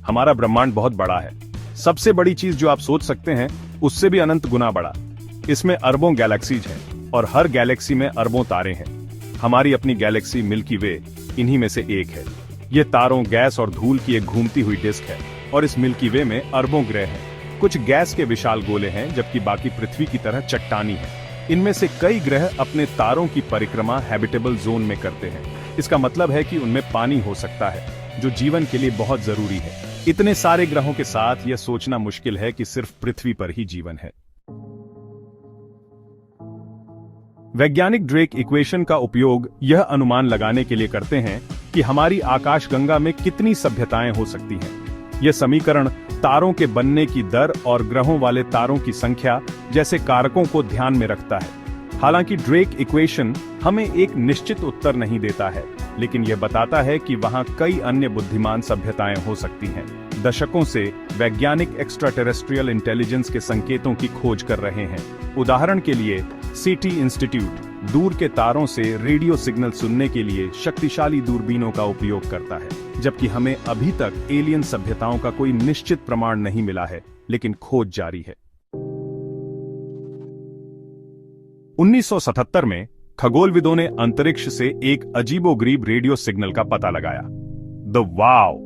हमारा ब्रह्मांड बहुत बड़ा है। सबसे बड़ी चीज जो आप सोच सकते हैं उससे भी अनंत गुना बड़ा। इसमें अरबों गैलेक्सीज हैं और हर गैलेक्सी में अरबों तारे हैं। हमारी अपनी गैलेक्सी मिल्की वे इन्हीं में से एक है। ये तारों, गैस और धूल की एक घूमती हुई डिस्क है और इस मिल्की वे में अरबों ग्रह हैं। कुछ गैस के विशाल गोले हैं जबकि बाकी पृथ्वी की तरह चट्टानी है। इनमें से कई ग्रह अपने तारों की परिक्रमा हैबिटेबल जोन में करते हैं। इसका मतलब है कि उनमें पानी हो सकता है, जो जीवन के लिए बहुत जरूरी है। इतने सारे ग्रहों के साथ यह सोचना मुश्किल है कि सिर्फ पृथ्वी पर ही जीवन है। वैज्ञानिक ड्रेक इक्वेशन का उपयोग यह अनुमान लगाने के लिए करते हैं कि हमारी आकाशगंगा में कितनी सभ्यताएं हो सकती हैं। यह समीकरण तारों के बनने की दर और ग्रहों वाले तारों की संख्या जैसे कारकों को ध्यान में रखता है। हालांकि ड्रेक इक्वेशन हमें एक निश्चित उत्तर नहीं देता है, लेकिन यह बताता है कि वहां कई अन्य बुद्धिमान सभ्यताएं हो सकती हैं। दशकों से वैज्ञानिक एक्स्ट्राटेरेस्ट्रियल इंटेलिजेंस के संकेतों की खोज कर रहे हैं। उदाहरण के लिए सीटी इंस्टीट्यूट दूर के तारों से रेडियो सिग्नल सुनने के लिए शक्तिशाली दूरबीनों का उपयोग करता है, जबकि हमें अभी तक एलियन सभ्यताओं का कोई निश्चित प्रमाण नहीं मिला है, लेकिन खोज जारी है। 1977 में खगोलविदों ने अंतरिक्ष से एक अजीबोगरीब रेडियो सिग्नल का पता लगाया। द वाव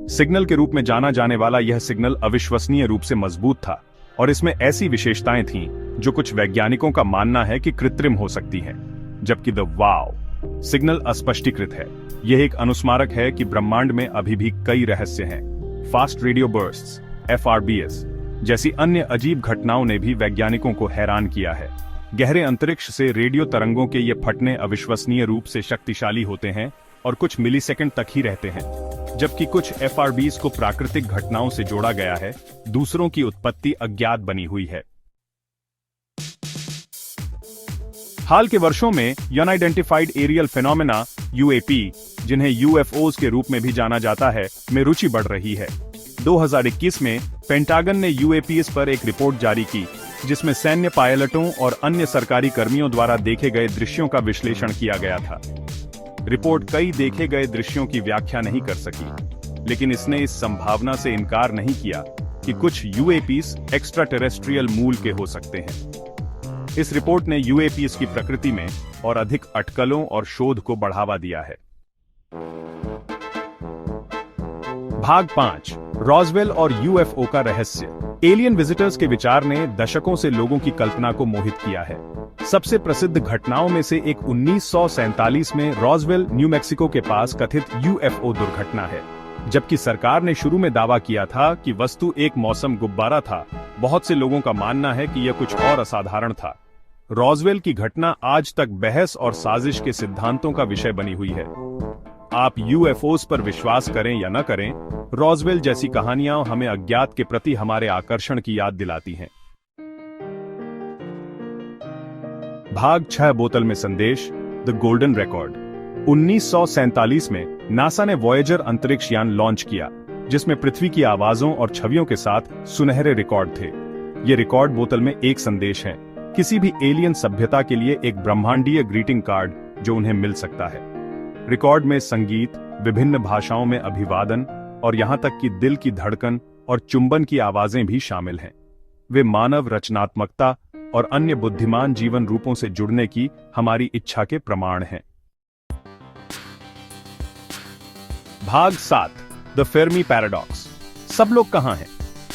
सिग्नल के रूप में जाना जाने वाला यह सिग्नल अविश्वसनीय रूप से मजबूत था और इसमें ऐसी विशेषताएं थीं जो कुछ वैज्ञानिकों का मानना है कि कृत्रिम हो सकती हैं, जबकि द वाव सिग्नल अस्पष्टीकृत है। यह एक अनुस्मारक है कि ब्रह्मांड में अभी भी कई रहस्य हैं। फास्ट रेडियो बर्स्ट्स (FRBS) जैसी अन्य अजीब घटनाओं ने भी वैज्ञानिकों को हैरान किया है। गहरे अंतरिक्ष से रेडियो तरंगों के ये फटने अविश्वसनीय रूप से शक्तिशाली होते हैं और कुछ मिलीसेकंड तक ही रहते हैं, जबकि कुछ FRBs को प्राकृतिक घटनाओं से जोड़ा गया है। दूसरों की उत्पत्ति अज्ञात बनी हुई है। हाल के वर्षों में अनआइडेंटिफाइड एरियल फेनोमेना UAP, जिन्हें UFOs के रूप में भी जाना जाता है, में रुचि बढ़ रही है। 2021 में पेंटागन ने UAPs पर एक रिपोर्ट जारी की, जिसमें सैन्य पायलटों और अन्य सरकारी कर्मियों द्वारा देखे गए दृश्यों का विश्लेषण किया गया था। रिपोर्ट कई देखे गए दृश्यों की व्याख्या नहीं कर सकी, लेकिन इसने इस संभावना से इनकार नहीं किया कि कुछ UAPs एक्स्ट्राटेरेस्ट्रियल मूल के हो सकते हैं। इस रिपोर्ट ने UAPs की प्रकृति में और अधिक अटकलों और शोध को बढ़ावा दिया है। भाग 5 रॉसवेल और UFO का रहस्य। एलियन विजिटर्स के विचार ने दशकों से लोगों की कल्पना को मोहित किया है। सबसे प्रसिद्ध घटनाओं में से एक 1947 में रॉसवेल, न्यू मैक्सिको के पास कथित UFO दुर्घटना है। जबकि सरकार ने शुरू में दावा किया था कि वस्तु एक मौसम गुब्बारा था, बहुत से लोगों का मानना है कि यह कुछ और असाधारण था। रॉसवेल की घटना आज तक बहस और साजिश के सिद्धांतों का विषय बनी हुई है। आप UFOs पर विश्वास करें या न करें, रॉसवेल जैसी कहानियां हमें अज्ञात के प्रति हमारे आकर्षण की याद दिलाती हैं। भाग 6 बोतल में संदेश, द गोल्डन रिकॉर्ड। 1947 में नासा ने वॉयेजर अंतरिक्ष यान लॉन्च किया, जिसमें पृथ्वी की आवाजों और छवियों के साथ सुनहरे रिकॉर्ड थे। ये रिकॉर्ड बोतल में एक संदेश है, किसी भी एलियन सभ्यता के लिए एक ब्रह्मांडीय ग्रीटिंग कार्ड जो उन्हें मिल सकता है। रिकॉर्ड में संगीत, विभिन्न भाषाओं में अभिवादन और यहां तक कि दिल की धड़कन और चुंबन की आवाजें भी शामिल हैं। वे मानव रचनात्मकता और अन्य बुद्धिमान जीवन रूपों से जुड़ने की हमारी इच्छा के प्रमाण हैं। भाग 7 द फेर्मी पैराडॉक्स। सब लोग कहां हैं?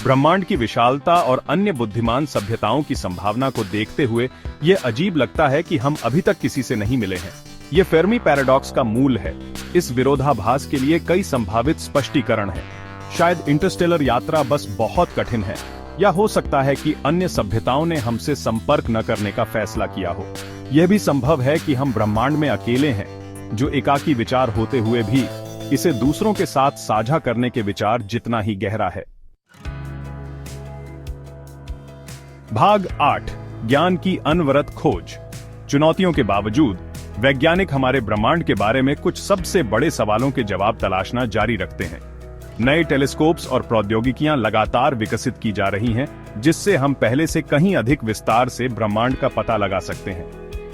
ब्रह्मांड की विशालता और अन्य बुद्धिमान सभ्यताओं की संभावना को देखते हुए यह अजीब लगता है कि हम अभी तक किसी से नहीं मिले हैं। यह फेर्मी पैराडॉक्स का मूल है। इस विरोधाभास के लिए कई संभावित स्पष्टीकरण हैं। शायद इंटरस्टेलर यात्रा बस बहुत कठिन है, या हो सकता है कि अन्य सभ्यताओं ने हमसे संपर्क न करने का फैसला किया हो। यह भी संभव है कि हम ब्रह्मांड में अकेले हैं, जो एकाकी विचार होते हुए भी इसे दूसरों के साथ साझा करने के विचार जितना ही गहरा है। भाग 8 ज्ञान की अनवरत खोज। चुनौतियों के बावजूद वैज्ञानिक हमारे ब्रह्मांड के बारे में कुछ सबसे बड़े सवालों के जवाब तलाशना जारी रखते हैं। नए टेलीस्कोप्स और प्रौद्योगिकियां लगातार विकसित की जा रही हैं, जिससे हम पहले से कहीं अधिक विस्तार से ब्रह्मांड का पता लगा सकते हैं।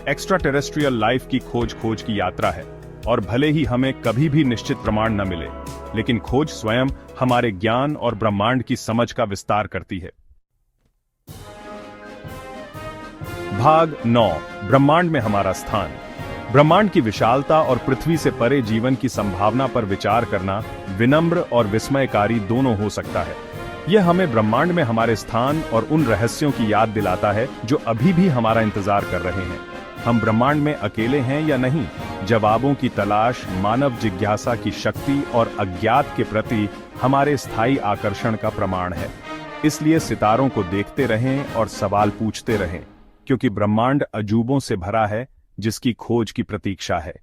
एक्स्ट्रा टेरेस्ट्रियल लाइफ की खोज की यात्रा है, और भले ही हमें कभी भी निश्चित प्रमाण न मिले, लेकिन खोज स्वयं हमारे ज्ञान और ब्रह्मांड की समझ का विस्तार करती है। भाग 9, ब्रह्मांड में हमारा स्थान। ब्रह्मांड की विशालता और पृथ्वी से परे जीवन की संभावना पर विचार करना विनम्र और विस्मयकारी दोनों हो सकता है। यह हमें ब्रह्मांड में हमारे स्थान और उन रहस्यों की याद दिलाता है जो अभी भी हमारा इंतजार कर रहे हैं। हम ब्रह्मांड में अकेले हैं या नहीं? जवाबों की तलाश मानव जिज्ञासा की शक्ति और अज्ञात के प्रति हमारे स्थायी आकर्षण का प्रमाण है। इसलिए सितारों को देखते रहें और सवाल पूछते रहें, क्योंकि ब्रह्मांड अजूबों से भरा है जिसकी खोज की प्रतीक्षा है।